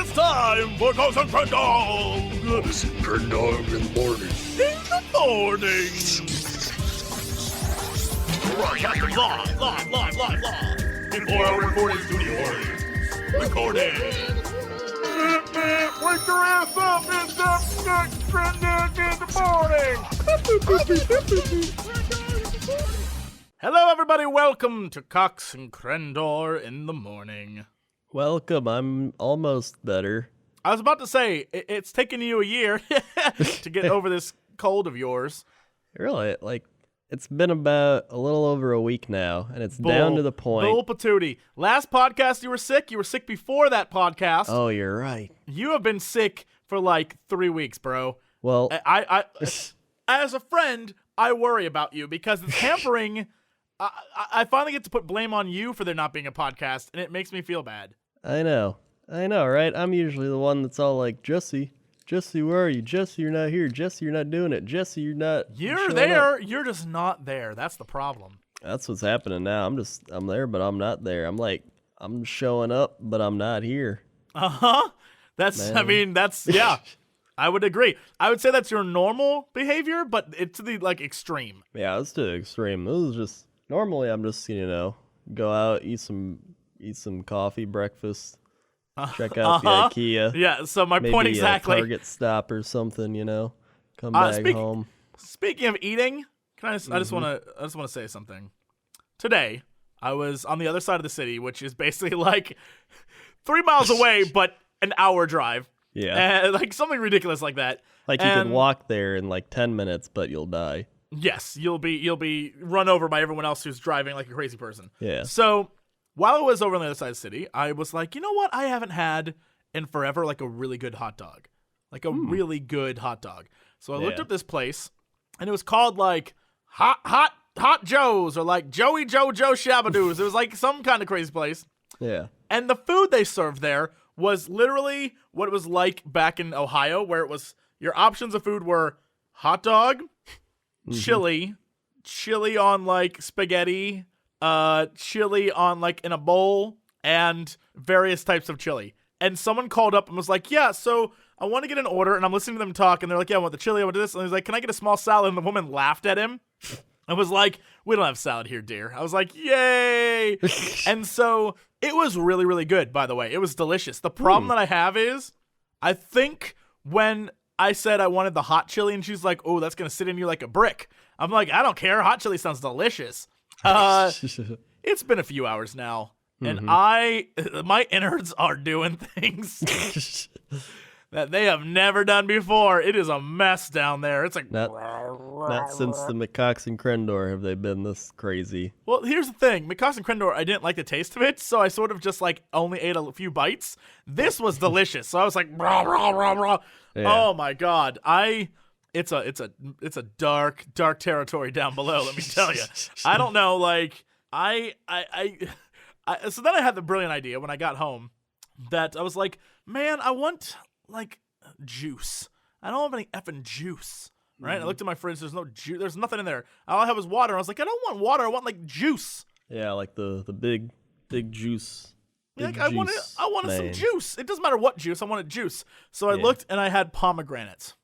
It's time for Cox and Crendor. Crendor In The Morning. In the morning. Broadcasting live. In 4 hour recording studio audience. Recording. Wake your ass up. It's the Crendor In The Morning. Hello, everybody. Welcome to Cox and Crendor In The Morning. Welcome. I'm almost better. I was about to say, it's taken you a year to get over this cold of yours. Really? It's been about a little over a week now, and it's down to the point. Bull patootie. Last podcast you were sick. You were sick before that podcast. Oh, you're right. You have been sick for like 3 weeks, bro. Well, I as a friend, I worry about you because it's hampering. I finally get to put blame on you for there not being a podcast, and it makes me feel bad. I know, right? I'm usually the one that's all like, Jesse, where are you? Jesse, you're not here. Jesse, you're not doing it. Jesse, you're not. You're there. You're just not there. That's the problem. That's what's happening now. I'm there, but I'm not there. I'm showing up, but I'm not here. Yeah. I would agree. I would say that's your normal behavior, but it's to the extreme. Yeah, it's to the extreme. This is just normally I'm just go out, eat some coffee, breakfast, check out the IKEA. Yeah, so my maybe point exactly. A Target stop or something, come back home. Speaking of eating, I just want to say something. Today, I was on the other side of the city, which is basically like 3 miles away, but an hour drive. Yeah. And something ridiculous like that. You could walk there in 10 minutes, but you'll die. Yes, you'll be run over by everyone else who's driving like a crazy person. Yeah. So while I was over on the other side of the city, I was like, you know what? I haven't had in forever a really good hot dog. Really good hot dog. So I looked up this place, and it was called Hot Joe's or Joey Joe Shabadoos. It was some kind of crazy place. Yeah. And the food they served there was literally what it was like back in Ohio, where it was your options of food were hot dog, chili on spaghetti, chili on in a bowl, and various types of chili. And someone called up and was like, yeah, so I want to get an order, and I'm listening to them talk, and they're like, yeah, I want the chili, I want this. And he's like, can I get a small salad? And the woman laughed at him. I was like, we don't have salad here, dear. I was like, yay. And so it was really, really good, by the way. It was delicious. The problem that I have is, I think when I said I wanted the hot chili, and she's like, oh, that's going to sit in you like a brick. I'm like, I don't care. Hot chili sounds delicious. It's been a few hours now, and my innards are doing things that they have never done before. It is a mess down there. It's not since the McCox and Crendor have they been this crazy. Well, here's the thing. McCox and Crendor, I didn't like the taste of it, so I sort of just only ate a few bites. This was delicious, so I was like, rah, rah, rah, rah. Yeah. Oh my God. It's a dark territory down below, let me tell you. I don't know, so then I had the brilliant idea when I got home that I was like, man, I want juice. I don't have any effing juice, right? I looked at my fridge. There's no juice. There's nothing in there. All I have is water. I was like, I don't want water. I want juice. Yeah, the big juice. I wanted some juice. It doesn't matter what juice. I wanted juice. So I looked and I had pomegranates.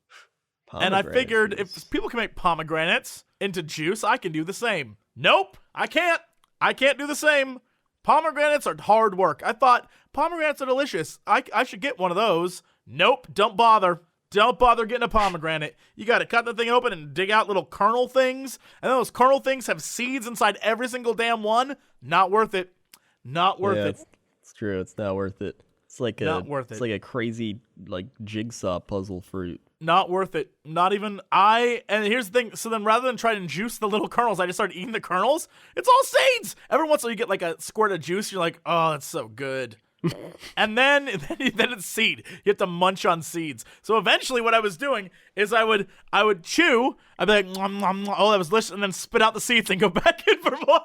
And I figured if people can make pomegranates into juice, I can do the same. Nope, I can't. I can't do the same. Pomegranates are hard work. I thought pomegranates are delicious. I should get one of those. Nope, don't bother. Don't bother getting a pomegranate. You got to cut the thing open and dig out little kernel things. And those kernel things have seeds inside every single damn one. Not worth it. Not worth it. It's true. It's not worth it. It's not worth it. It's like a crazy jigsaw puzzle fruit. Not worth it. Not even and here's the thing. So then rather than try and juice the little kernels, I just started eating the kernels. It's all seeds. Every once in a while you get a squirt of juice. You're like, oh, that's so good. And then it's seed. You have to munch on seeds. So eventually what I was doing is I would chew. I'd be like, nom, nom, nom. Oh, that was delicious. And then spit out the seeds and go back in for more.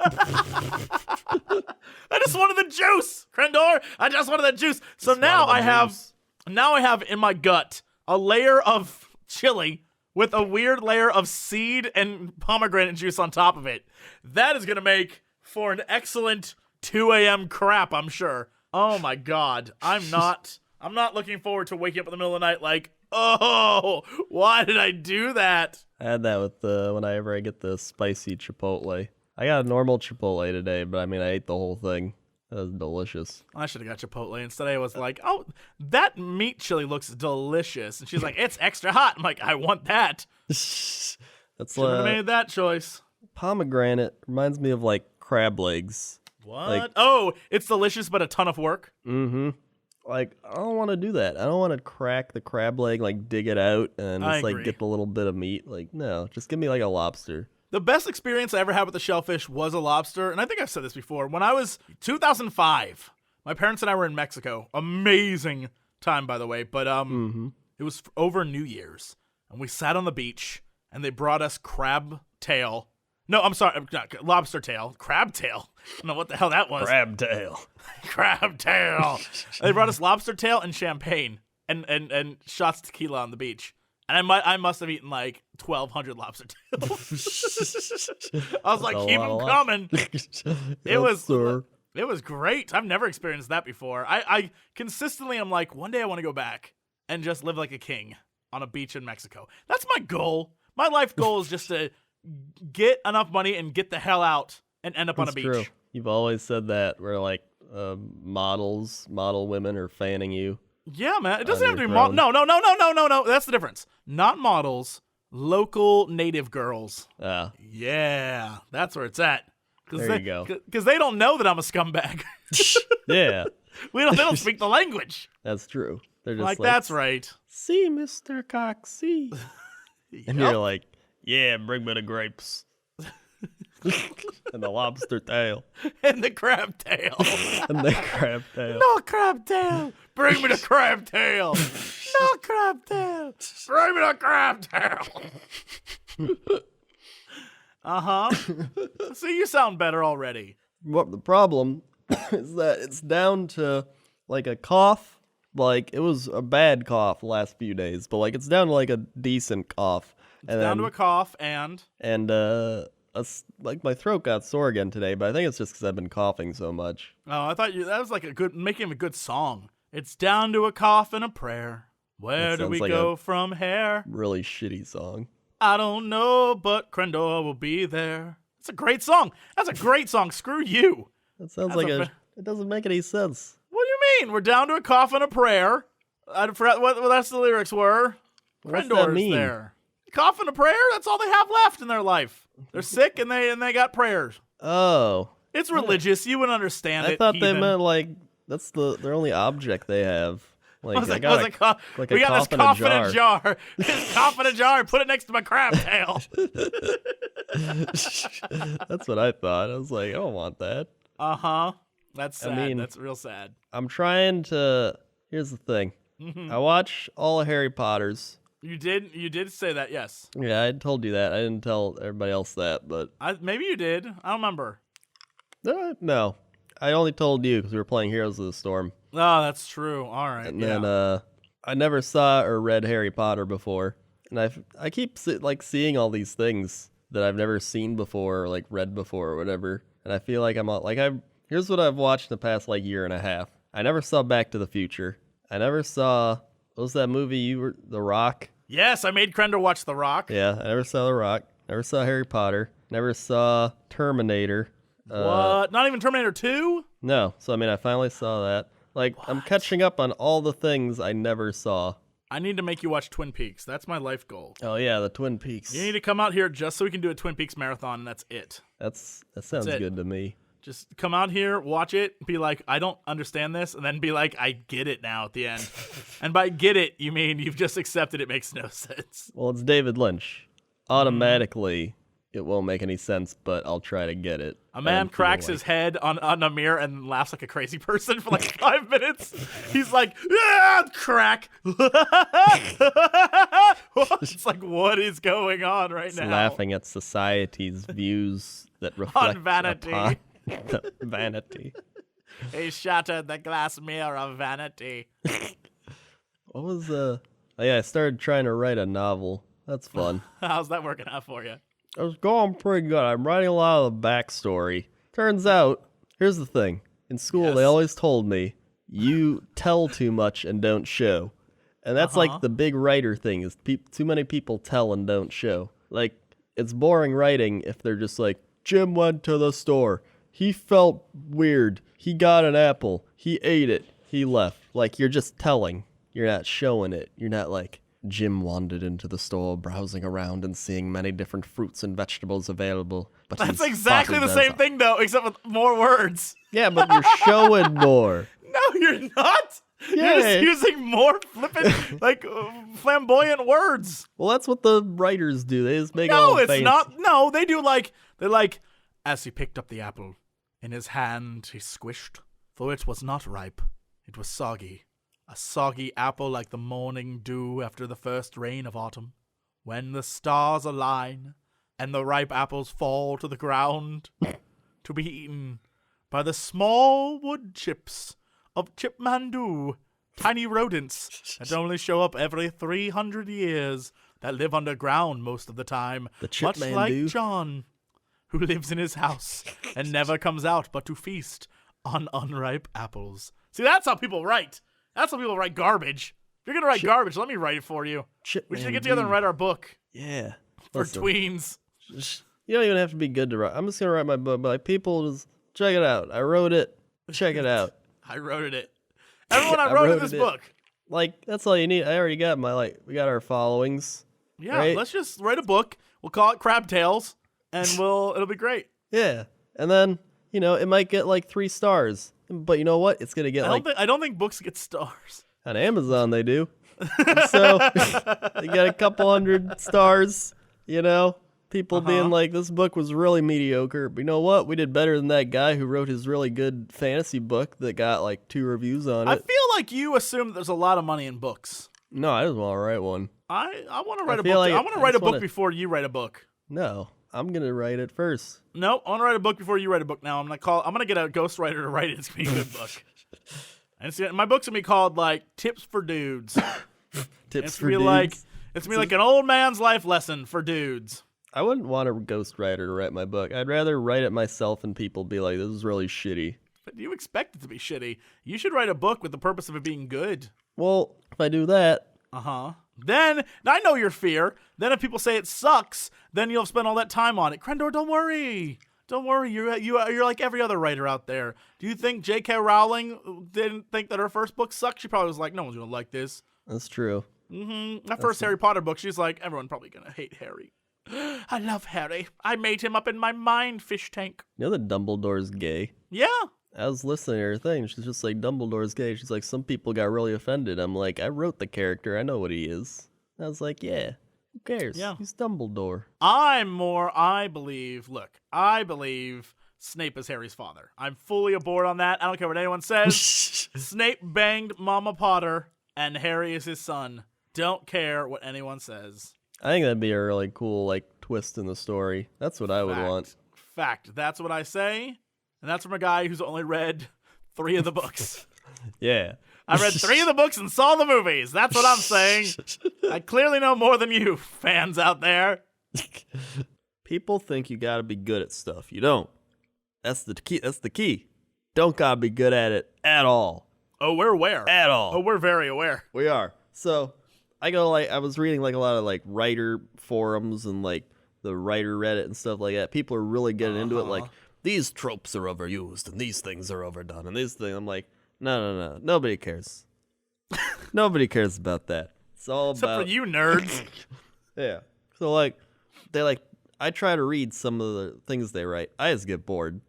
I just wanted the juice, Crendor. I just wanted the juice. So now I have in my gut a layer of chili with a weird layer of seed and pomegranate juice on top of it. That is going to make for an excellent 2 a.m. crap, I'm sure. Oh my God. I'm not I'm not looking forward to waking up in the middle of the night like, oh, why did I do that? I had that with whenever I get the spicy Chipotle. I got a normal Chipotle today, but I mean, I ate the whole thing. It was delicious. I should have got Chipotle. Instead, I was like, oh, that meat chili looks delicious. And she's like, it's extra hot. I'm like, I want that. That's Should have made that choice. pomegranate reminds me of like crab legs. What? Like, Oh, it's delicious, but a ton of work. mm-hmm. Like, I don't want to do that. I don't want to crack the crab leg, like dig it out and I just like agree. get the little bit of meat. Like, no, just give me like a lobster. The best experience I ever had with the shellfish was a lobster, and I think I've said this before. When I was 2005, my parents and I were in Mexico. Amazing time, by the way, but it was over New Year's, and we sat on the beach, and they brought us crab tail. No, I'm sorry, not lobster tail, crab tail. I don't know what the hell that was. Crab tail. Crab tail. They brought us lobster tail and champagne, and shots of tequila on the beach. And I must have eaten like 1,200 lobster tails. I was like, keep them coming. It was great. I've never experienced that before. I consistently am like, one day I want to go back and just live like a king on a beach in Mexico. That's my goal. My life goal is just to get enough money and get the hell out and end up on a beach. True. You've always said that where like model women are fanning you. Yeah, man. It doesn't have to be throne. No. That's the difference. Not models, local native girls. Yeah, that's where it's at. There you go. Because they don't know that I'm a scumbag. Yeah, They don't speak the language. that's true. They're just Like, that's right. See, Mr. Cox, see. And you're like, yeah, bring me the grapes. And the lobster tail. And the crab tail. And the crab tail. No crab tail. Bring me the crab tail. No crab tail. Bring me the crab tail. See, you sound better already. What the problem is that it's down to like a cough. Like, it was a bad cough the last few days, but like it's down to like a decent cough. It's down to a cough and like my throat got sore again today, but I think it's just because I've been coughing so much. oh, I thought that was like making a good song. It's down to a cough and a prayer. Where do we like go from here? Really shitty song. I don't know, but Crendor will be there. It's a great song. That's a great song. Screw you. That sounds That's like it doesn't make any sense. What do you mean? We're down to a cough and a prayer. I forgot what that's the lyrics were. What's that Crendor's mean? there. Cough and a prayer. That's all they have left in their life. They're sick and they got prayers. Oh. It's religious. You wouldn't understand it. I thought they heathen. meant like that's their only object they have. Like, I was I like, got we got this cough in a jar. jar. This cough in a jar. Put it next to my crab tail. That's what I thought. I was like, I don't want that. That's sad. I mean, That's real sad. I'm trying to. Here's the thing. I watch all of Harry Potter's. You did say that, yes. Yeah, I told you that. I didn't tell everybody else that, but Maybe you did. I don't remember. no, I only told you because we were playing Heroes of the Storm. Oh, that's true. All right. And then I never saw or read Harry Potter before, and I keep seeing all these things that I've never seen before or like read before or whatever, and I feel like here's what I've watched in the past like year and a half. I never saw Back to the Future. I never saw what was that movie The Rock? Yes, I made Crendor watch The Rock. Yeah, I never saw The Rock. Never saw Harry Potter. Never saw Terminator. What? Not even Terminator 2? No. So I mean, I finally saw that. Like, I'm catching up on all the things I never saw. I need to make you watch Twin Peaks. That's my life goal. Oh yeah, the Twin Peaks. You need to come out here just so we can do a Twin Peaks marathon, and that's it. That sounds good to me. Just come out here, watch it, be like, I don't understand this, and then be like, I get it now at the end. And by get it, you mean you've just accepted it makes no sense. Well, it's David Lynch. Automatically, it won't make any sense, but I'll try to get it. A man cracks his head on a mirror and laughs like a crazy person for like 5 minutes. He's like, ah, crack. It's like, what is going on right now? Laughing at society's views that reflect On vanity. upon the vanity. He shattered the glass mirror of vanity. What was Oh yeah, I started trying to write a novel. That's fun. How's that working out for you? I was going pretty good. I'm writing a lot of the backstory. Turns out, here's the thing. In school, Yes. they always told me, you tell too much and don't show. And that's like the big writer thing is too many people tell and don't show. Like, it's boring writing if they're just like, Jim went to the store. He felt weird. He got an apple. He ate it. He left. Like, you're just telling. You're not showing it. You're not like, Jim wandered into the store, browsing around and seeing many different fruits and vegetables available. But That's exactly the same thing, though, except with more words. Yeah, but you're showing more. No, you're not. Yeah. You're just using more flippant, like, flamboyant words. Well, that's what the writers do. They just make it No, all it's fancy. not. No, they do they're like, as he picked up the apple, in his hand he squished, for it was not ripe. It was soggy. A soggy apple like the morning dew after the first rain of autumn, when the stars align and the ripe apples fall to the ground to be eaten by the small wood chips of Chipmandu, tiny rodents that only show up every 300 years, that live underground most of the time, much like John, who lives in his house and never comes out but to feast on unripe apples. See, that's how people write. That's how people write garbage. If you're going to write garbage, let me write it for you. We should get together and write our book. Yeah. For tweens. You don't even have to be good to write. I'm just going to write my book, but like, people just check it out. I wrote it. Check it out. I wrote it. Everyone I wrote in this book. Like, that's all you need. I already got we got our followings. Yeah, right? Let's just write a book. We'll call it Crab Tales, and it'll be great. Yeah. And then, it might get like 3 stars. But you know what? It's going to get I don't think books get stars. On Amazon they do. So, they get a couple 100 stars, People being like, this book was really mediocre. But you know what? We did better than that guy who wrote his really good fantasy book that got like 2 reviews on it. I feel like you assume that there's a lot of money in books. No, I just want to write one. I want to write a book. I want to write a book before you write a book. No, I'm going to write it first. No, I want to write a book before you write a book now. I'm going to get a ghostwriter to write it. It's going to be a good book. And my book's going to be called, like, Tips for Dudes. Tips for Dudes? It's going to be like an old man's life lesson for dudes. I wouldn't want a ghostwriter to write my book. I'd rather write it myself and people be like, this is really shitty. But you expect it to be shitty. You should write a book with the purpose of it being good. Well, if I do that... Then, I know your fear. Then if people say it sucks, then you'll spend all that time on it. Crendor, don't worry. Don't worry. You're like every other writer out there. Do you think J.K. Rowling didn't think that her first book sucked? She probably was like, no one's going to like this. That's true. That first Harry Potter book, she's like, everyone's probably going to hate Harry. I love Harry. I made him up in my mind fish tank. You know that Dumbledore's gay? Yeah. I was listening to her thing. She's just like, Dumbledore's gay. She's like, some people got really offended. I'm like, I wrote the character. I know what he is. I was like, yeah, who cares? Yeah. He's Dumbledore. I believe Snape is Harry's father. I'm fully aboard on that. I don't care what anyone says. Snape banged Mama Potter, and Harry is his son. Don't care what anyone says. I think that'd be a really cool, like, twist in the story. That's what I would want. Fact. That's what I say. And that's from a guy who's only read 3 of the books. Yeah. I read 3 of the books and saw the movies. That's what I'm saying. I clearly know more than you, fans out there. People think you gotta be good at stuff. You don't. That's the key. Don't gotta be good at it at all. Oh, we're aware. At all. Oh, we're very aware. We are. So, I was reading like a lot of like writer forums and like the writer Reddit and stuff like that. People are really getting into it. Like, these tropes are overused and these things are overdone and these things. I'm like, no. Nobody cares. Nobody cares about that. It's all Except about... for you nerds. Yeah. So, like, I try to read some of the things they write. I just get bored.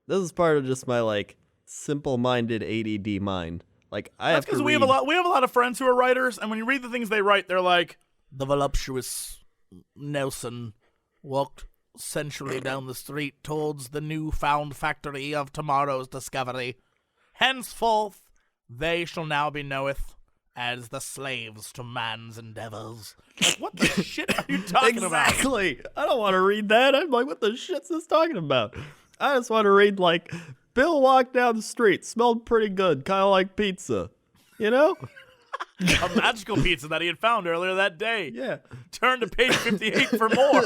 This is part of just my, like, simple-minded ADD mind. Like, That's because we have a lot of friends who are writers, and when you read the things they write, they're like, the voluptuous Nelson walked sensually down the street towards the new-found factory of tomorrow's discovery. Henceforth, they shall now be knoweth as the slaves to man's endeavors. Like, what the shit are you talking about? Exactly. I don't want to read that. I'm like, what the shit's this talking about? I just want to read, like, Bill walked down the street, smelled pretty good, kind of like pizza. You know? A magical pizza that he had found earlier that day. Yeah. Turn to page 58 for more.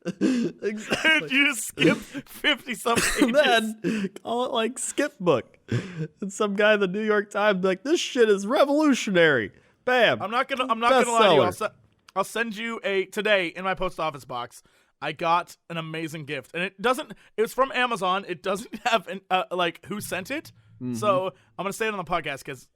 Exactly. You just skip 50-something And pages. then call it like skip book. And some guy in the New York Times be like, this shit is revolutionary. Bam. I'm not gonna lie to you. Bestseller. I'll send you today in my post office box. I got an amazing gift, and it's from Amazon. It doesn't have like who sent it. So I'm gonna say it on the podcast because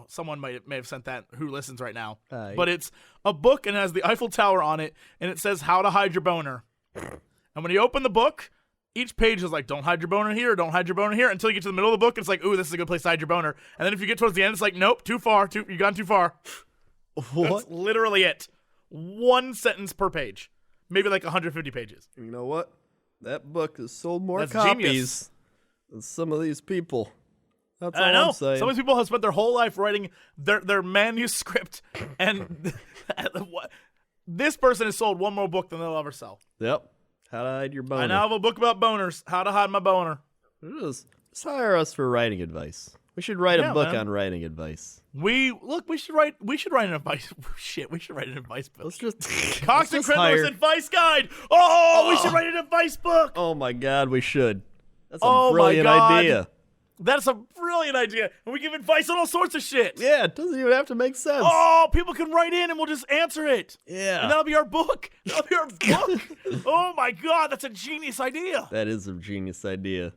someone may have sent that who listens right now. But it's a book and it has the Eiffel Tower on it, and it says how to hide your boner. And when you open the book, each page is like, don't hide your boner here, don't hide your boner here, until you get to the middle of the book, and it's like, ooh, this is a good place to hide your boner. And then if you get towards the end, it's like, nope, too far, you've gone too far. What? That's literally it. One sentence per page. Maybe like 150 pages. You know what? That book has sold more That's copies genius. than some of these people. That's all I know. I'm saying. Some of these people have spent their whole life writing their manuscript, and this person has sold one more book than they'll ever sell. Yep. How to hide your boner. I now have a book about boners. How to hide my boner. Just hire us for writing advice. We should write a book man. on writing advice. We should write an advice. Shit, we should write an advice book. Let's just Cox and just Crendor's hire- advice guide. Oh, we should write an advice book. Oh my God, we should. That's a Oh my brilliant God. idea. That's a brilliant idea. And we give advice on all sorts of shit. Yeah, it doesn't even have to make sense. Oh, people can write in and we'll just answer it. Yeah. And that'll be our book. That'll be our book. Oh my God, that's a genius idea. That is a genius idea.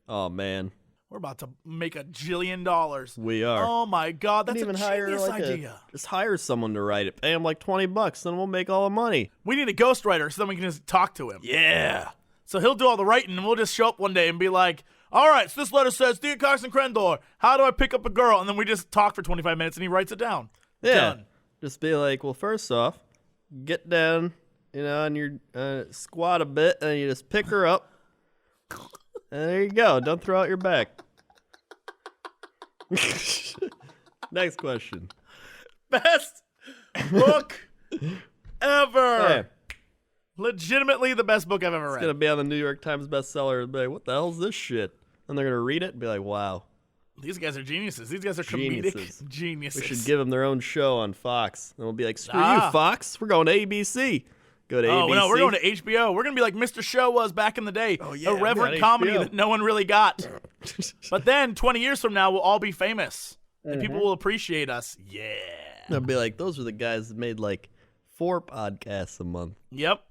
Oh man, We're about to make $1 jillion. we are. Oh my God, that's a even hire genius like idea. just hire someone to write it. Pay him like $20, then we'll make all the money. We need a ghostwriter so then we can just talk to him. Yeah. So he'll do all the writing and we'll just show up one day and be like, all right, so this letter says, Dear Cox and Crendor, how do I pick up a girl? And then we just talk for 25 minutes and he writes it down. Yeah. Done. Just be like, well, first off, get down, on your squat a bit, and you just pick her up. And there you go. Don't throw out your back. Next question. Best book ever. Hey, Legitimately the best book I've ever it's read. gonna be on the New York Times bestseller. And be like, what the hell's this shit? And they're gonna read it and be like, wow. These guys are geniuses. These guys are Geniuses. comedic geniuses. We should give them their own show on Fox. And we'll be like, screw you, Ah. Fox. We're going to ABC. Go to Oh, ABC. no, we're going to HBO. We're going to be like Mr. Show was back in the day. Oh, yeah, irreverent we're on comedy HBO. that no one really got. But then 20 years from now, we'll all be famous. And people will appreciate us. Yeah. They'll be like, those are the guys that made like 4 podcasts a month. Yep.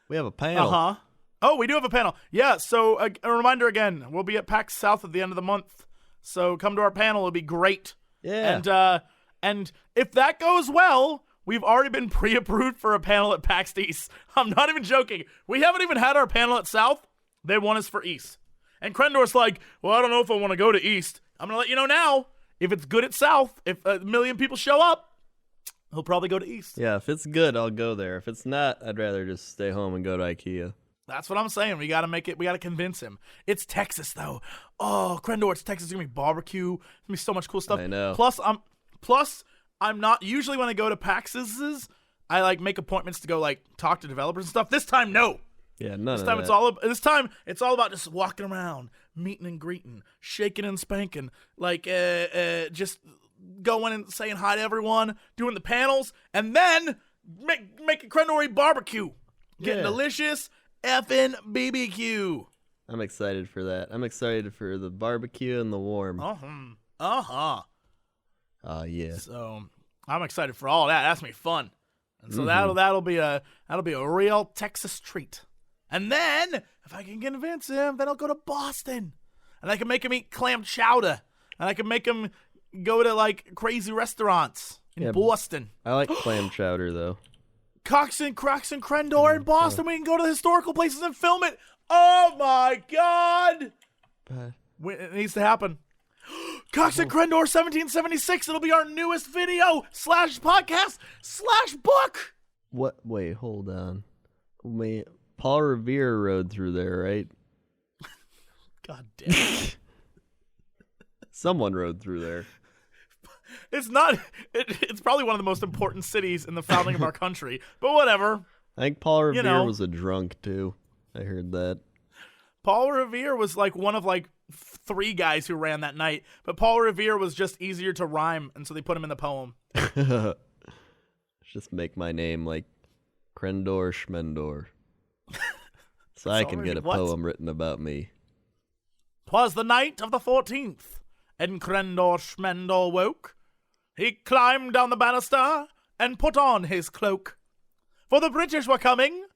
We have a panel. Uh-huh. Oh, we do have a panel. Yeah, so a reminder again, we'll be at PAX South at the end of the month. So come to our panel. It'll be great. Yeah. And if that goes well, we've already been pre-approved for a panel at PAX East. I'm not even joking. We haven't even had our panel at South. They want us for East. And Crendor's like, well, I don't know if I want to go to East. I'm going to let you know now. If it's good at South, if 1 million people show up, he'll probably go to East. Yeah, if it's good, I'll go there. If it's not, I'd rather just stay home and go to IKEA. That's what I'm saying. We got to make it. We got to convince him. It's Texas, though. Oh, Crendor, it's Texas. It's going to be barbecue. It's going to be so much cool stuff. I know. Plus, I'm not, usually when I go to PAXs, I like make appointments to go like talk to developers and stuff. This time, no. Yeah, none This of time that. this time it's all about just walking around, meeting and greeting, shaking and spanking, like just going and saying hi to everyone, doing the panels, and then making Crendor eat barbecue, getting Yeah. delicious effing BBQ. I'm excited for that. I'm excited for the barbecue and the warm. Yeah. So I'm excited for all that. That's gonna be fun, and so that'll be a real Texas treat. And then if I can convince him, then I'll go to Boston, and I can make him eat clam chowder, and I can make him go to like crazy restaurants in Boston. I like clam chowder, though. Cox and Crendor in Boston. We can go to the historical places and film it. Oh my God! It needs to happen. Cox and Crendor 1776. It'll be our newest video / podcast / book. What? Wait, hold on. Wait, Paul Revere rode through there, right? God damn it. Someone rode through there. It's not. It's probably one of the most important cities in the founding of our country. But whatever. I think Paul Revere know. was a drunk, too. I heard that. Paul Revere was like one of like 3 guys who ran that night. But Paul Revere was just easier to rhyme, and so they put him in the poem. Just make my name like Crendor Schmendor. So I can get a what? poem written about me. 'Twas the night of the 14th, and Crendor Schmendor woke. He climbed down the banister and put on his cloak. For the British were coming,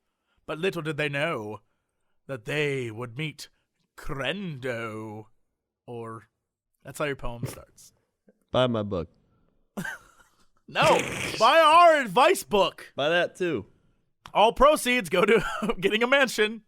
but little did they know that they would meet Crendo. Or, that's how your poem starts. Buy my book. No, buy our advice book. Buy that too. All proceeds go to getting a mansion.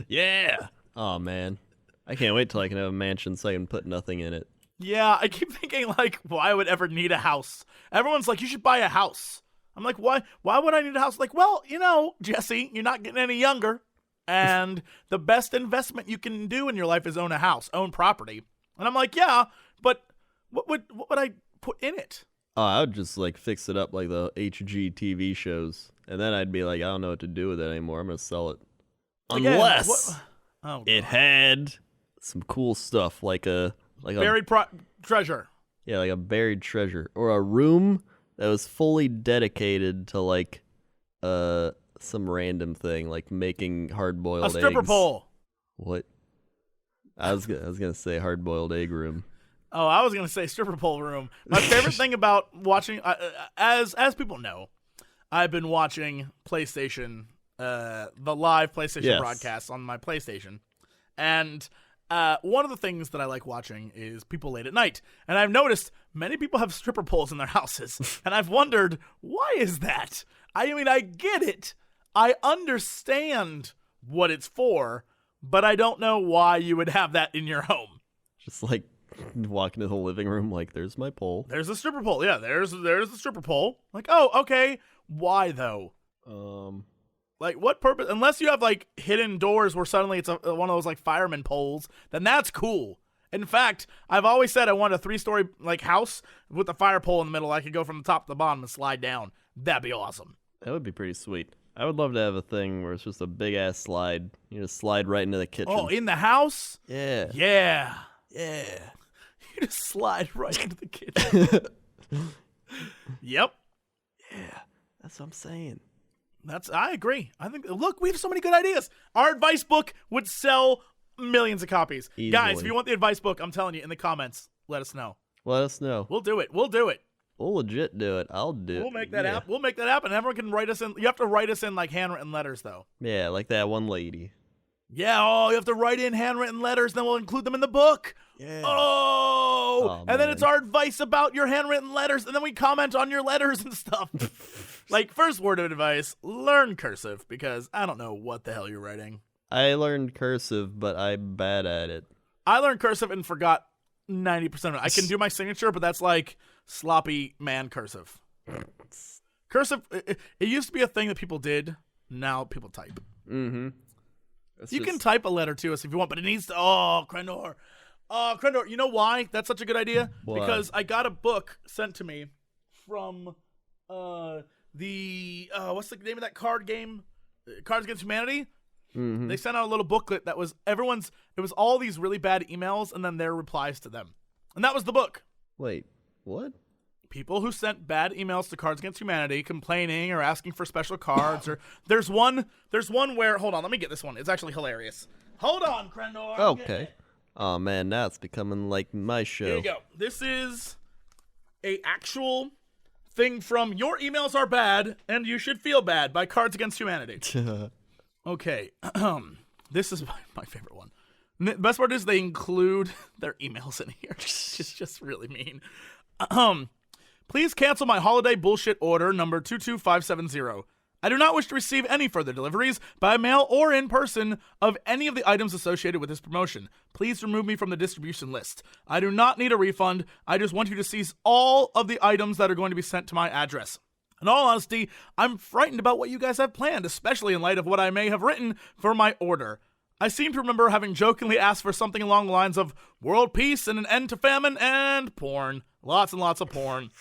Yeah. Oh man, I can't wait till I can have a mansion so I can put nothing in it. Yeah, I keep thinking, like, why would I ever need a house? Everyone's like, you should buy a house. I'm like, why? Why would I need a house? Like, well, you know, Jesse, you're not getting any younger. And the best investment you can do in your life is own a house, own property. And I'm like, yeah, but what would I put in it? Oh, I would just like fix it up like the HGTV shows, and then I'd be like, I don't know what to do with it anymore. I'm gonna sell it, unless it had some cool stuff like a buried treasure. Yeah, like a buried treasure or a room that was fully dedicated to like some random thing like making hard-boiled eggs. A stripper pole. What? I was gonna say hard-boiled egg room. Oh, I was going to say stripper pole room. My favorite thing about watching, as people know, I've been watching PlayStation, the live PlayStation broadcasts on my PlayStation. And one of the things that I like watching is people late at night. And I've noticed many people have stripper poles in their houses. And I've wondered, why is that? I mean, I get it. I understand what it's for, but I don't know why you would have that in your home. Just like walk into the living room like, there's my pole. There's a stripper pole. Yeah, there's the stripper pole. Like, oh, okay. Why though? Like, what purpose? Unless you have like hidden doors where suddenly it's one of those like fireman poles, then that's cool. In fact, I've always said I want a 3-story like house with a fire pole in the middle. I could go from the top to the bottom and slide down. That'd be awesome. That would be pretty sweet. I would love to have a thing where it's just a big ass slide. You just slide right into the kitchen. Oh, in the house? Yeah. Yeah. You just slide right into the kitchen. Yep. Yeah, that's what I'm saying. I agree. I think, look, we have so many good ideas. Our advice book would sell millions of copies. Easily. Guys, if you want the advice book, I'm telling you, in the comments, let us know. Let us know. We'll do it. We'll legit do it. I'll do it. We'll make that happen. We'll make that happen. Everyone can write us in. You have to write us in like handwritten letters, though. Yeah, like that one lady. Yeah, you have to write in handwritten letters, then we'll include them in the book. Yeah. And then it's our advice about your handwritten letters, and then we comment on your letters and stuff. Like, first word of advice, learn cursive, because I don't know what the hell you're writing. I learned cursive, but I'm bad at it. I learned cursive and forgot 90% of it. I can do my signature, but that's like sloppy man cursive. Cursive, it used to be a thing that people did. Now people type. Mm-hmm. You can type a letter to us if you want, but it needs to. Oh, Crendor. Crendor, you know why that's such a good idea? Why? Because I got a book sent to me from the what's the name of that card game? Cards Against Humanity. Mm-hmm. They sent out a little booklet that was it was all these really bad emails and then their replies to them. And that was the book. Wait, what? People who sent bad emails to Cards Against Humanity complaining or asking for special cards or there's one where hold on, let me get this one. It's actually hilarious. Hold on, Crendor. Okay. Oh man, now it's becoming like my show. Here you go. This is a actual thing from Your Emails Are Bad and You Should Feel Bad by Cards Against Humanity. Okay. This is my favorite one. The best part is they include their emails in here. It's just really mean. Please cancel my holiday bullshit order number 22570. I do not wish to receive any further deliveries by mail or in person of any of the items associated with this promotion. Please remove me from the distribution list. I do not need a refund. I just want you to seize all of the items that are going to be sent to my address. In all honesty, I'm frightened about what you guys have planned, especially in light of what I may have written for my order. I seem to remember having jokingly asked for something along the lines of world peace and an end to famine and porn. Lots and lots of porn.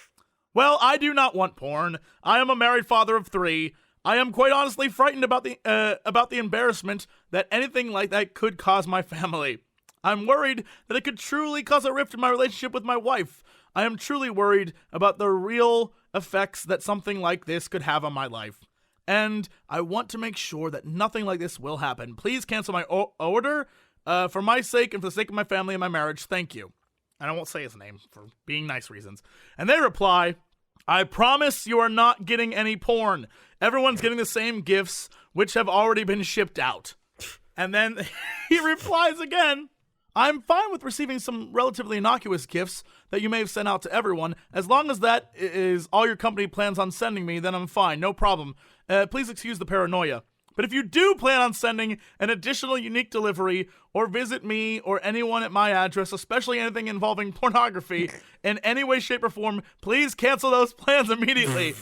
Well, I do not want porn. I am a married father of 3. I am quite honestly frightened about the embarrassment that anything like that could cause my family. I'm worried that it could truly cause a rift in my relationship with my wife. I am truly worried about the real effects that something like this could have on my life. and I want to make sure that nothing like this will happen. Please cancel my order for my sake and for the sake of my family and my marriage. Thank you. And I won't say his name for being nice reasons. And they reply, I promise you are not getting any porn. Everyone's getting the same gifts, which have already been shipped out. And then he replies again, I'm fine with receiving some relatively innocuous gifts that you may have sent out to everyone. As long as that is all your company plans on sending me, then I'm fine. No problem. Please excuse the paranoia. But if you do plan on sending an additional unique delivery or visit me or anyone at my address, especially anything involving pornography in any way, shape, or form, please cancel those plans immediately.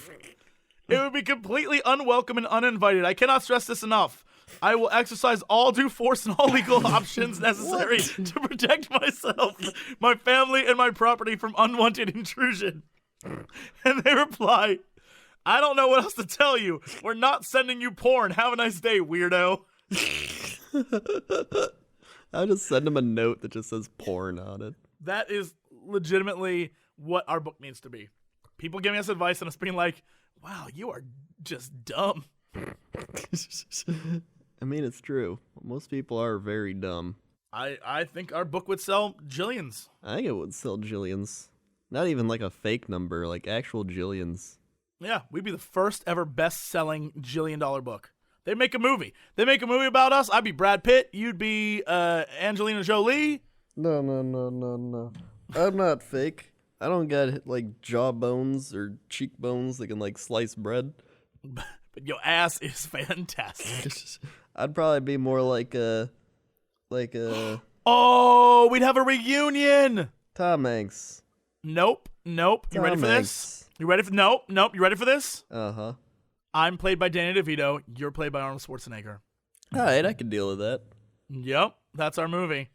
It would be completely unwelcome and uninvited. I cannot stress this enough. I will exercise all due force and all legal options necessary to protect myself, my family, and my property from unwanted intrusion. And they reply, I don't know what else to tell you. We're not sending you porn. Have a nice day, weirdo. I'll just send him a note that just says porn on it. That is legitimately what our book needs to be. People giving us advice and us being like, wow, you are just dumb. I mean, it's true. Most people are very dumb. I think our book would sell jillions. I think it would sell jillions. Not even like a fake number, like actual jillions. Yeah, we'd be the first ever best-selling jillion-dollar book. They make a movie. They make a movie about us. I'd be Brad Pitt. You'd be Angelina Jolie. No. I'm not fake. I don't got like jawbones or cheekbones that can like slice bread. But your ass is fantastic. I'd probably be more like a Oh, we'd have a reunion. Tom Hanks. Nope. You ready for this? You ready for Nope. You ready for this? Uh-huh. I'm played by Danny DeVito. You're played by Arnold Schwarzenegger. All right, I can deal with that. Yep, that's our movie.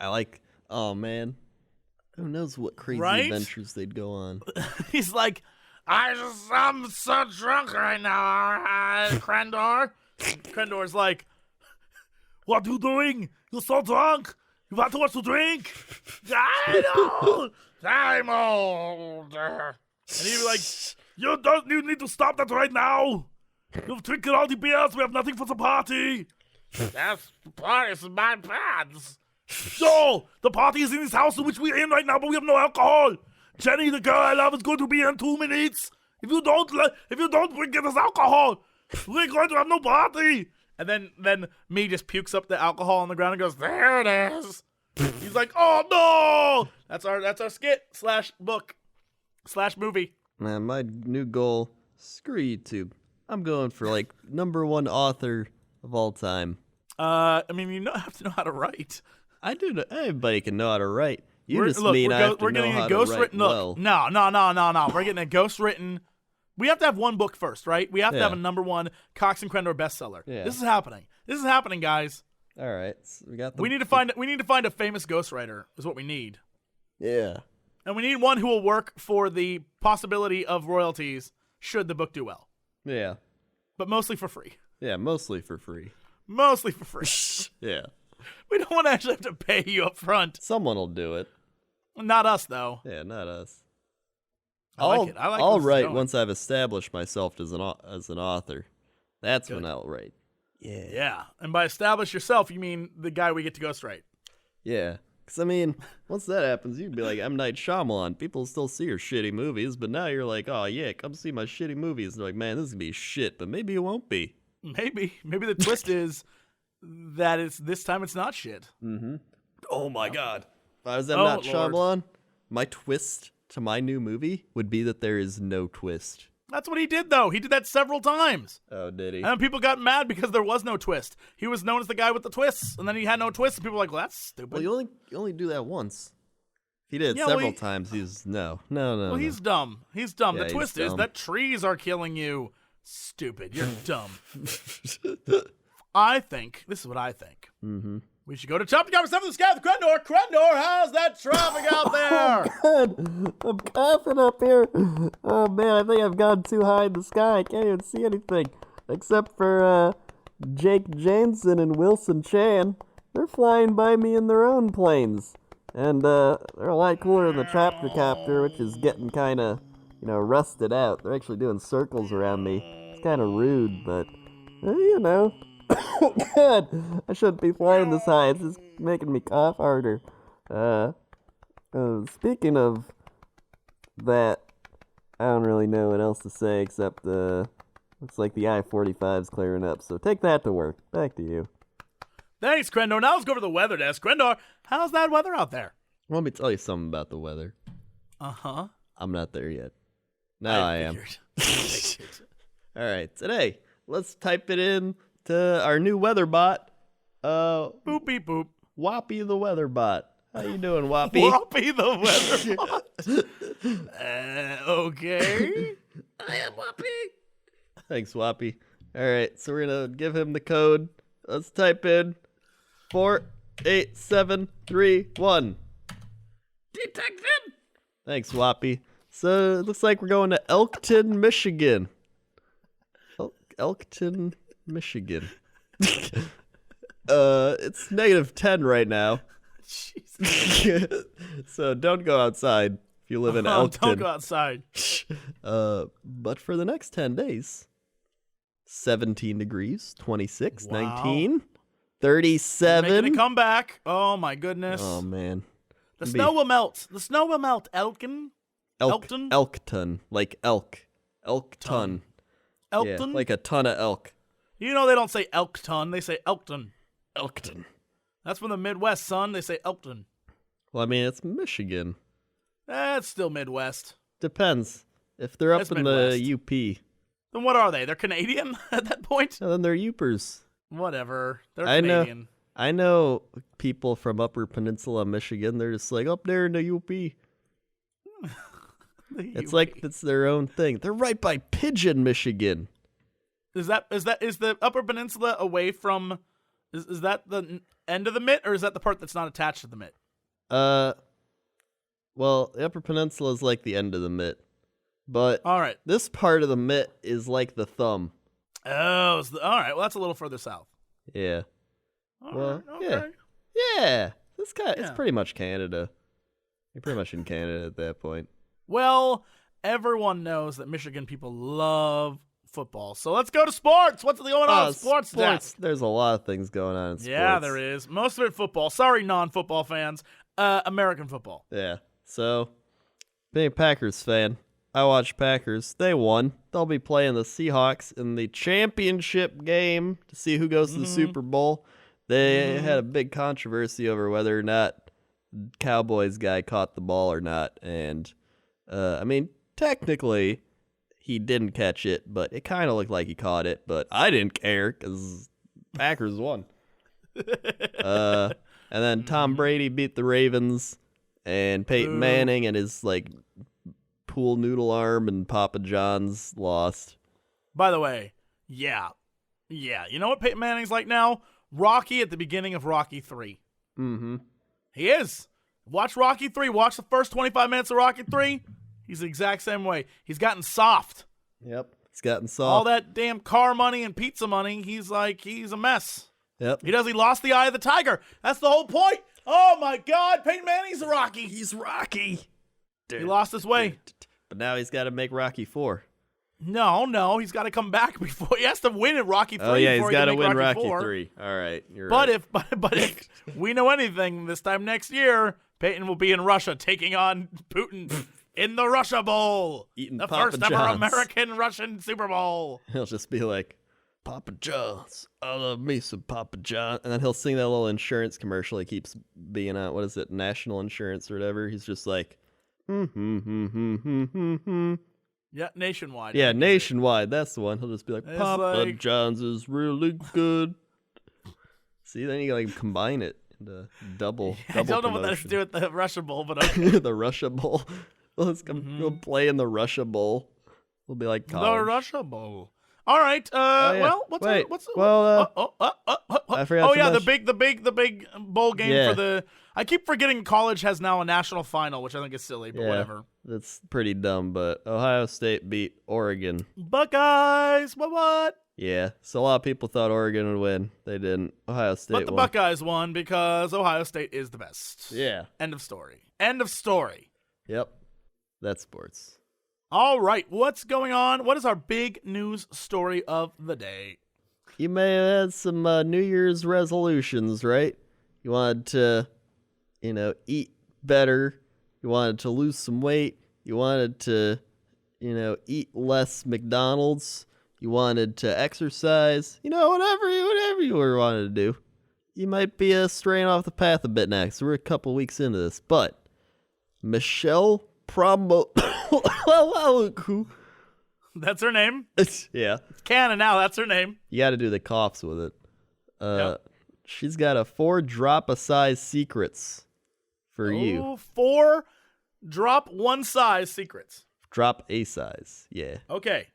Oh man, who knows what crazy adventures they'd go on. He's like, I'm so drunk right now, Crendor. Crendor's like, what are you doing? You're so drunk. You want too much to drink? I'm older. And he'd be like, you need to stop that right now. You've drinking all the beers. We have nothing for the party. That's the party's in my pants. No, the party is in this house in which we're in right now, but we have no alcohol. Jenny, the girl I love, is going to be here in 2 minutes. If you don't bring us alcohol, we're going to have no party. And then me just pukes up the alcohol on the ground and goes, there it is. He's like, oh no. That's our skit / book / movie. Man, my new goal, screw YouTube. I'm going for like #1 author of all time. I mean, you have to know how to write. I do know. Everybody can know how to write. We're getting a ghostwritten. Well. No. We're getting a ghostwritten. We have to have one book first, right? We have to have a #1 Cox and Crendor bestseller. Yeah. This is happening, guys. All right, so we need to find a famous ghostwriter. Is what we need. Yeah. And we need one who will work for the possibility of royalties should the book do well. Yeah. But mostly for free. Yeah, mostly for free. Yeah. We don't want to actually have to pay you up front. Someone will do it. Not us, though. Yeah, not us. I'll write once I've established myself as an author. That's Good. when I'll write. Yeah. Yeah. And by establish yourself, you mean the guy we get to ghostwrite. Yeah. Because, I mean, once that happens, you'd be like, M. Night Shyamalan. People still see your shitty movies, but now you're like, oh, yeah, come see my shitty movies. They're like, man, this is going to be shit, but maybe it won't be. Maybe the twist is that this time it's not shit. Mm-hmm. Oh, my God. If I was M. Night Shyamalan, my twist to my new movie would be that there is no twist. That's what he did, though. He did that several times. Oh, did he? And people got mad because there was no twist. He was known as the guy with the twists, and then he had no twists, and people were like, well, that's stupid. Well, you only do that once. He did it several times. He's no. Well, he's dumb. He's dumb. Yeah, the twist is that trees are killing you. Stupid. You're dumb. This is what I think. Mm-hmm. We should go to Top Number 7 of the Sky with Crendor. Crendor, how's that traffic out there? Oh, God. I'm coughing up here. Oh, man, I think I've gone too high in the sky. I can't even see anything. Except for Jake Jansen and Wilson Chan. They're flying by me in their own planes. And they're a lot cooler than the Traptor Copter, which is getting kind of, rusted out. They're actually doing circles around me. kind of rude, but, you know. God, I shouldn't be flying this high. It's just making me cough harder. Speaking of that, I don't really know what else to say except, looks like the I-45's clearing up, so take that to work. Back to you. Thanks, Crendor. Now let's go to the weather desk. Crendor, how's that weather out there? Let me tell you something about the weather. Uh-huh. I'm not there yet. Now I am. All right, today, let's type it in to our new weather bot. Boop, beep, boop. Whoppy the weather bot. How you doing, Whoppy? Whoppy the weather bot. Okay. I am Whoppy. Thanks, Whoppy. All right, so we're going to give him the code. Let's type in 48731. Detected. Thanks, Whoppy. So it looks like we're going to Elkton, Michigan. Elkton, Michigan. It's -10 right now. Jesus. So don't go outside if you live in Elkton. Don't go outside. But for the next 10 days, 17 degrees, 26, Wow. 19, 37. Making a comeback. Oh, my goodness. Oh, man. The snow will melt. The snow will melt. Elkton? Elkton. Like elk. Elkton. Elkton? Yeah, like a ton of elk. You know they don't say Elkton. They say Elkton. Elkton. That's from the Midwest, son. They say Elkton. Well, I mean, it's Michigan. It's still Midwest. Depends. If they're up It's in Midwest. the UP, Then what are they? They're Canadian at that point? then they're Upers. Whatever. They're I know. Canadian. I know people from Upper Peninsula, Michigan. They're just like up there in the UP. It's like it's their own thing. They're right by Pigeon, Michigan. Is the Upper Peninsula away from? Is that the end of the mitt, or is that the part that's not attached to the mitt? Well, the Upper Peninsula is like the end of the mitt, but All right. this part of the mitt is like the thumb. Oh, all right. Well, that's a little further south. Yeah. All Well, right, okay. Yeah. It's Yeah. pretty much Canada. You're pretty much in Canada at that point. Well, everyone knows that Michigan people love football. So let's go to sports. What's going on in sports? Desk? There's a lot of things going on in sports. Yeah, there is. Most of it football. Sorry, non-football fans. American football. Yeah. So, being a Packers fan, I watch Packers. They won. They'll be playing the Seahawks in the championship game to see who goes to the Super Bowl. They had a big controversy over whether or not Cowboys guy caught the ball or not. And, I mean, technically, he didn't catch it, but it kind of looked like he caught it. But I didn't care because Packers won. And then Tom Brady beat the Ravens, and Peyton Manning and his, like, pool noodle arm and Papa John's lost. By the way, yeah. You know what Peyton Manning's like now? Rocky at the beginning of Rocky 3. Mm-hmm. He is. Watch Rocky 3. Watch the first 25 minutes of Rocky 3. He's the exact same way. He's gotten soft. Yep. He's gotten soft. All that damn car money and pizza money, he's a mess. Yep. He lost the eye of the tiger. That's the whole point. Oh my God, Peyton Manning's a Rocky. He's Rocky. He lost his way. But now he's got to make Rocky 4. No, he's got to come back before he has to win at Rocky 3. Oh yeah, he's got to win Rocky 4. 3. All right, you're But right. if we know anything, this time next year, Peyton will be in Russia taking on Putin in the Russia Bowl, Eating the Papa first ever John's. American-Russian Super Bowl. He'll just be like, Papa John's, I love me some Papa John. And then he'll sing that little insurance commercial he keeps being on. What is it, National Insurance or whatever? He's just like, Yeah, nationwide. Yeah, nationwide. That's the one. He'll just be like, It's Papa like- John's is really good. See, then you gotta combine it into double. I don't know what that has to do with the Russia Bowl, but okay. The Russia Bowl. Let's come. We'll play in the Russia Bowl. We'll be like The college. Russia Bowl. All right. yeah. Well, what's Wait, what's well, I forgot to yeah, mention- the big bowl game Yeah. for the. I keep forgetting college has now a national final, which I think is silly, but Yeah, whatever. that's pretty dumb. But Ohio State beat Oregon. Buckeyes. What? Yeah, so a lot of people thought Oregon would win. They didn't. Ohio State But the won. Buckeyes won because Ohio State is the best. Yeah. End of story. End of story. Yep. That's sports. All right, what's going on? What is our big news story of the day? You may have had some New Year's resolutions, right? You wanted to, eat better. You wanted to lose some weight. You wanted to, eat less McDonald's. You wanted to exercise. Whatever you were wanted to do. You might be straying off the path a bit now, 'cause we're a couple weeks into this. But Michelle Promo... That's her name. Yeah. It's canon now. That's her name. You got to do the coughs with it. Yep. She's got a 4 drop-a-size secrets for you. 4 drop 1 size secrets. Drop a size, yeah. Okay.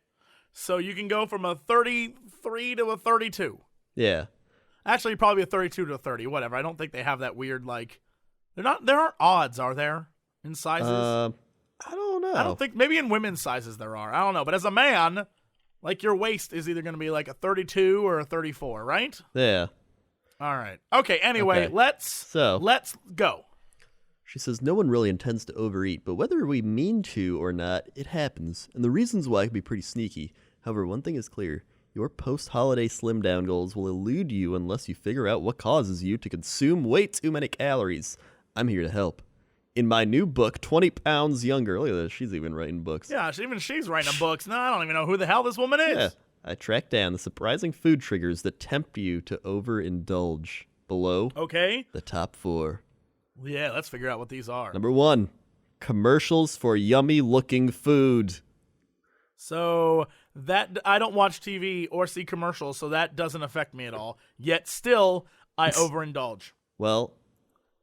So you can go from a 33 to a 32. Yeah. Actually, probably a 32 to a 30, whatever. I don't think they have that weird, there aren't odds, are there, in sizes? I don't know. I don't think, maybe in women's sizes there are. I don't know. But as a man, your waist is either going to be a 32 or a 34, right? Yeah. All right. Okay, anyway, Okay. let's go. She says, no one really intends to overeat, but whether we mean to or not, it happens. And the reasons why can be pretty sneaky. However, one thing is clear. Your post-holiday slim down goals will elude you unless you figure out what causes you to consume way too many calories. I'm here to help. In my new book, 20 Pounds Younger. Look at this. She's even writing books. Yeah, even she's writing books. No, I don't even know who the hell this woman is. Yeah. I tracked down the surprising food triggers that tempt you to overindulge. Below Okay. the top 4. Yeah, let's figure out what these are. Number 1, commercials for yummy-looking food. So that I don't watch TV or see commercials, so that doesn't affect me at all. Yet still, I overindulge. Well,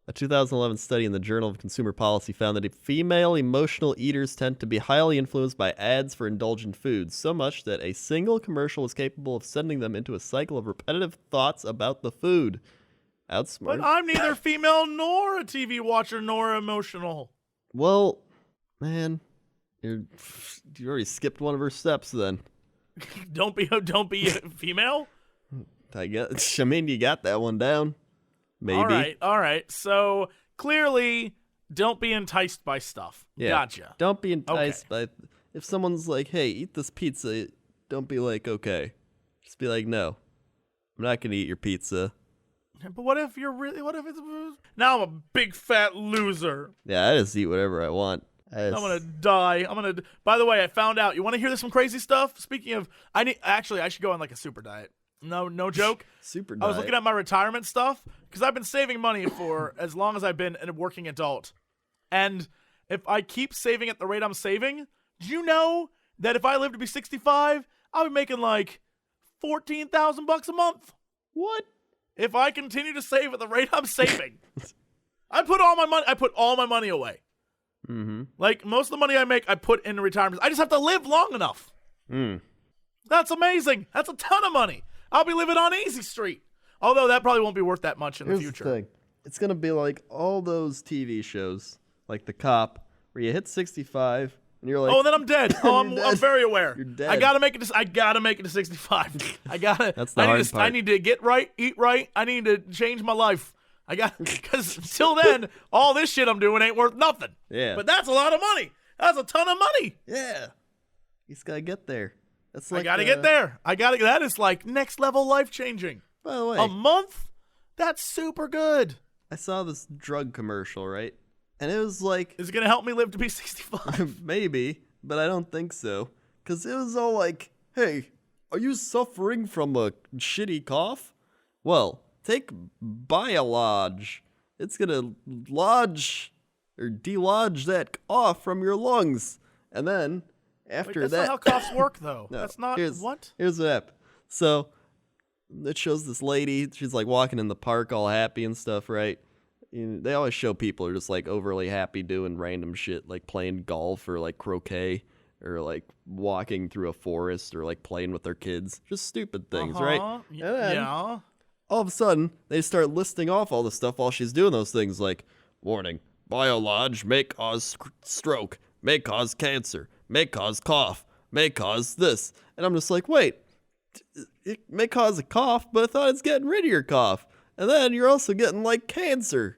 a 2011 study in the Journal of Consumer Policy found that female emotional eaters tend to be highly influenced by ads for indulgent foods, so much that a single commercial is capable of sending them into a cycle of repetitive thoughts about the food. Outsmart. But I'm neither female nor a TV watcher nor emotional. Well, man, you already skipped one of her steps then. Don't be female. I mean, you got that one down. Maybe. All right. So clearly, don't be enticed by stuff. Yeah. Gotcha. Don't be enticed by. If someone's like, "Hey, eat this pizza," don't be like, "Okay." Just be like, "No, I'm not gonna eat your pizza." But what if it's now I'm a big fat loser. Yeah, I just eat whatever I want. I'm gonna die. By the way, I found out. You want to hear some crazy stuff? Speaking of, I should go on a super diet. No joke. Super I was diet. looking at my retirement stuff because I've been saving money for as long as I've been a working adult. And if I keep saving at the rate I'm saving, do you know that if I live to be 65, I'll be making $14,000 a month? What? If I continue to save at the rate I'm saving. I put all my money away. Mm-hmm. Most of the money I make, I put into retirement. I just have to live long enough. That's amazing. That's a ton of money. I'll be living on Easy Street. Although that probably won't be worth that much in the future. The thing. It's going to be like all those TV shows, like The Cop, where you hit 65 and you're like, oh, and then I'm dead. Oh, I'm very aware. You're dead. I gotta make it to 65. That's the hard part. I need to get right, eat right. I need to change my life. Because until then, all this shit I'm doing ain't worth nothing. Yeah. But that's a lot of money. That's a ton of money. Yeah. You just got to get there. That's I gotta get there. That is next level life changing. By the way, A month? That's super good. I saw this drug commercial, right? And it was like, Is it gonna help me live to be 65? maybe, but I don't think so. Because it was all like, hey, are you suffering from a shitty cough? Well, take Biolodge. It's gonna lodge or delodge that cough from your lungs. And then after That's that, not how coughs work, though. No, That's not what? Here's what happened. So it shows this lady. She's walking in the park, all happy and stuff, right? They always show people are just overly happy doing random shit, like playing golf or croquet or walking through a forest or playing with their kids. Just stupid things, right? And then, Yeah. all of a sudden, they start listing off all the stuff while she's doing those things warning, Biolodge may cause stroke, may cause cancer, may cause cough, may cause this. And I'm just wait, it may cause a cough, but I thought it's getting rid of your cough. And then you're also getting cancer.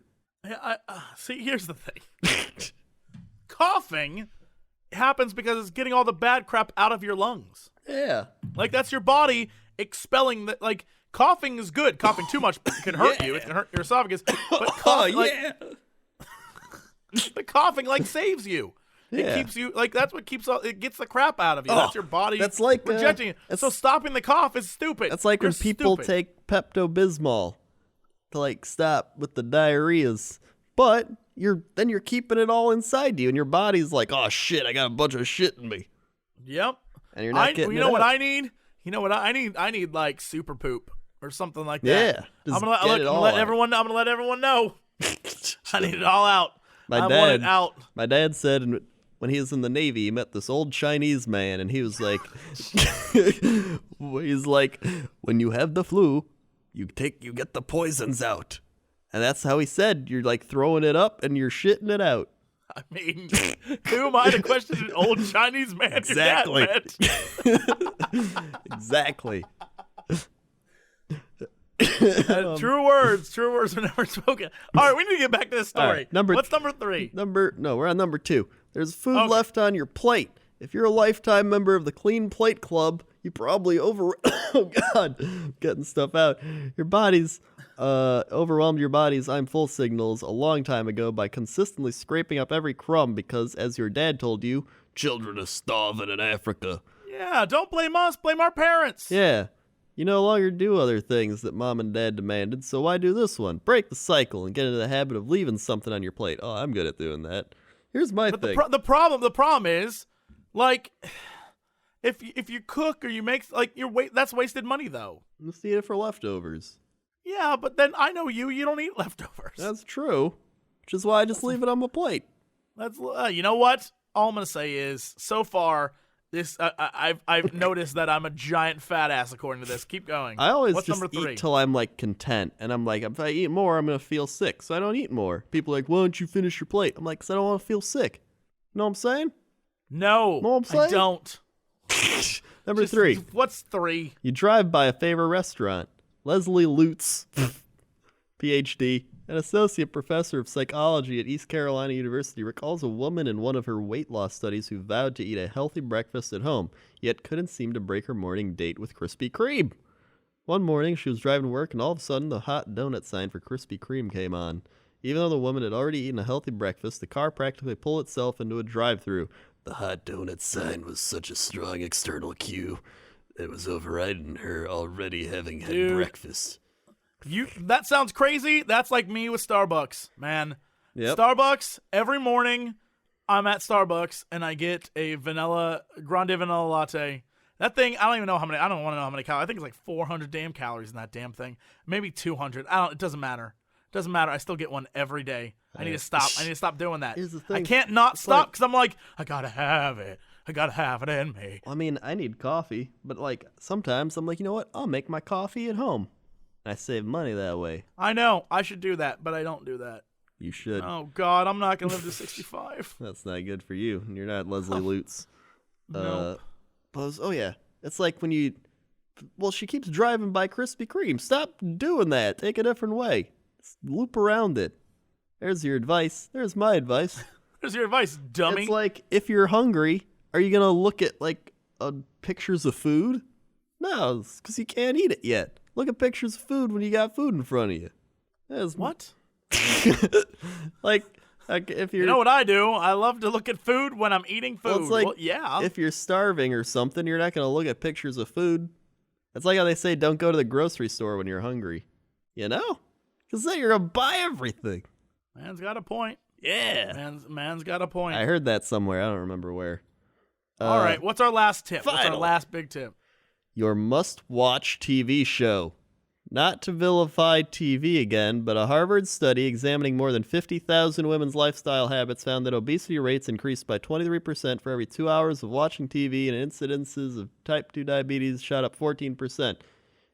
See, here's the thing. Coughing happens because it's getting all the bad crap out of your lungs. Yeah. Like, that's your body expelling the, like, coughing is good. Coughing too much can hurt you. It can hurt your esophagus. But coughing, the coughing, like, saves you. Yeah. It keeps you, like, that's what it gets the crap out of you. That's your body that's like, rejecting it. So stopping the cough is stupid. That's like You're when people stupid. take Pepto-Bismol to, like, stop with the diarrheas. But you're keeping it all inside you, and your body's like, oh, shit, I got a bunch of shit in me. Yep. And you're not getting You know it what out. I need? You know what I need? I need, like, super poop or something like that. Yeah. I'm Just gonna get it all let out. everyone know. I need it all out. My I want dad- it out. My dad said when he was in the Navy, he met this old Chinese man, and he was like, he's like, when you have the flu, you get the poisons out. And that's how he said, you're like throwing it up and you're shitting it out. I mean, who am I to question an old Chinese man? Exactly. Your dad met? Exactly. True words were never spoken. All right, we need to get back to this story. All right, What's number 3? We're on number 2. There's food Okay. left on your plate. If you're a lifetime member of the Clean Plate Club, you probably oh God, getting stuff out. Your body's overwhelmed your body's I'm full signals a long time ago by consistently scraping up every crumb because, as your dad told you, children are starving in Africa. Yeah, don't blame us. Blame our parents. Yeah. You no longer do other things that mom and dad demanded, so why do this one? Break the cycle and get into the habit of leaving something on your plate. Oh, I'm good at doing that. Here's my But thing. the problem is, like, if you cook or you make, like, that's wasted money though. Let's eat it for leftovers. Yeah, but then I know you don't eat leftovers. That's true. Which is why I just leave it on my plate. That's you know what? All I'm gonna say is, so far, this I've noticed that I'm a giant fat ass according to this. Keep going. I always What's just number 3? eat till I'm like content, and I'm like, if I eat more, I'm gonna feel sick, so I don't eat more. People are like, why don't you finish your plate? I'm like, 'cause I don't want to feel sick. You know what I'm saying? No, Know what I'm I saying? don't. Number 3. What's 3? You drive by a favorite restaurant. Leslie Lutz, PhD, an associate professor of psychology at East Carolina University, recalls a woman in one of her weight loss studies who vowed to eat a healthy breakfast at home, yet couldn't seem to break her morning date with Krispy Kreme. One morning, she was driving to work, and all of a sudden, the hot donut sign for Krispy Kreme came on. Even though the woman had already eaten a healthy breakfast, the car practically pulled itself into a drive-thru. The hot donut sign was such a strong external cue. It was overriding her already having had Dude. breakfast. That sounds crazy. That's like me with Starbucks, man. Yep. Starbucks, every morning I'm at Starbucks and I get a grande vanilla latte. That thing, I don't want to know how many calories. I think it's like 400 damn calories in that damn thing. Maybe 200. It doesn't matter. It doesn't matter. I still get one every day. I need to stop. I need to stop doing that. Here's the I thing. can't not stop like- because I'm like, I gotta have it. I gotta have it in me. I mean, I need coffee, but like sometimes I'm like, you know what? I'll make my coffee at home. I save money that way. I know. I should do that, but I don't do that. You should. Oh, God. I'm not going to live to 65. That's not good for you. And you're not Leslie Lutz. Nope. Oh yeah. It's like when you she keeps driving by Krispy Kreme. Stop doing that. Take a different way. Loop around it. There's your advice. There's my advice. There's your advice, dummy. It's like, if you're hungry, are you gonna look at like pictures of food? No, because you can't eat it yet. Look at pictures of food when you got food in front of you. What? like if you're, You know what I do? I love to look at food when I'm eating food. Well, it's like, yeah. if you're starving or something, you're not gonna look at pictures of food. It's like how they say, don't go to the grocery store when you're hungry. You know, because then you're gonna buy everything. Man's got a point. Yeah. Man's got a point. I heard that somewhere. I don't remember where. All right. What's our last tip? What's our final. last big tip? Your must-watch TV show. Not to vilify TV again, but a Harvard study examining more than 50,000 women's lifestyle habits found that obesity rates increased by 23% for every 2 hours of watching TV, and incidences of type 2 diabetes shot up 14%.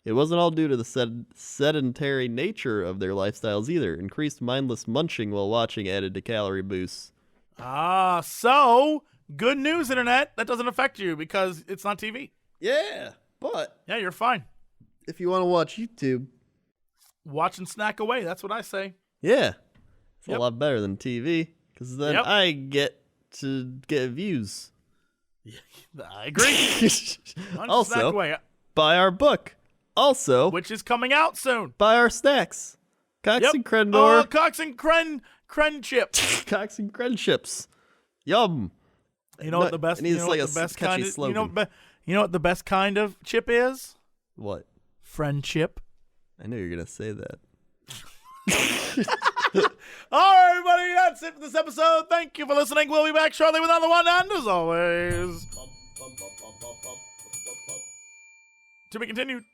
It wasn't all due to the sedentary nature of their lifestyles either. Increased mindless munching while watching added to calorie boosts. So good news, Internet. That doesn't affect you because it's not TV. Yeah, but Yeah, you're fine. if you want to watch YouTube, Watch and snack away. That's what I say. yeah, it's Yep. a lot better than TV, because then Yep. I get to get views. I agree. Why don't you snack Also, away? buy our book. Also, Which is coming out soon. buy our snacks. Cox Yep. and Crendor. Cox and Cren chips. Cox and Cren chips. Yum. You know what the best? It You needs know like what a the best catchy kind of? slogan. You know what the best kind of chip is? What? Friendship. I knew you were gonna say that. All right, everybody, that's it for this episode. Thank you for listening. We'll be back shortly with another one, and as always, to be continued.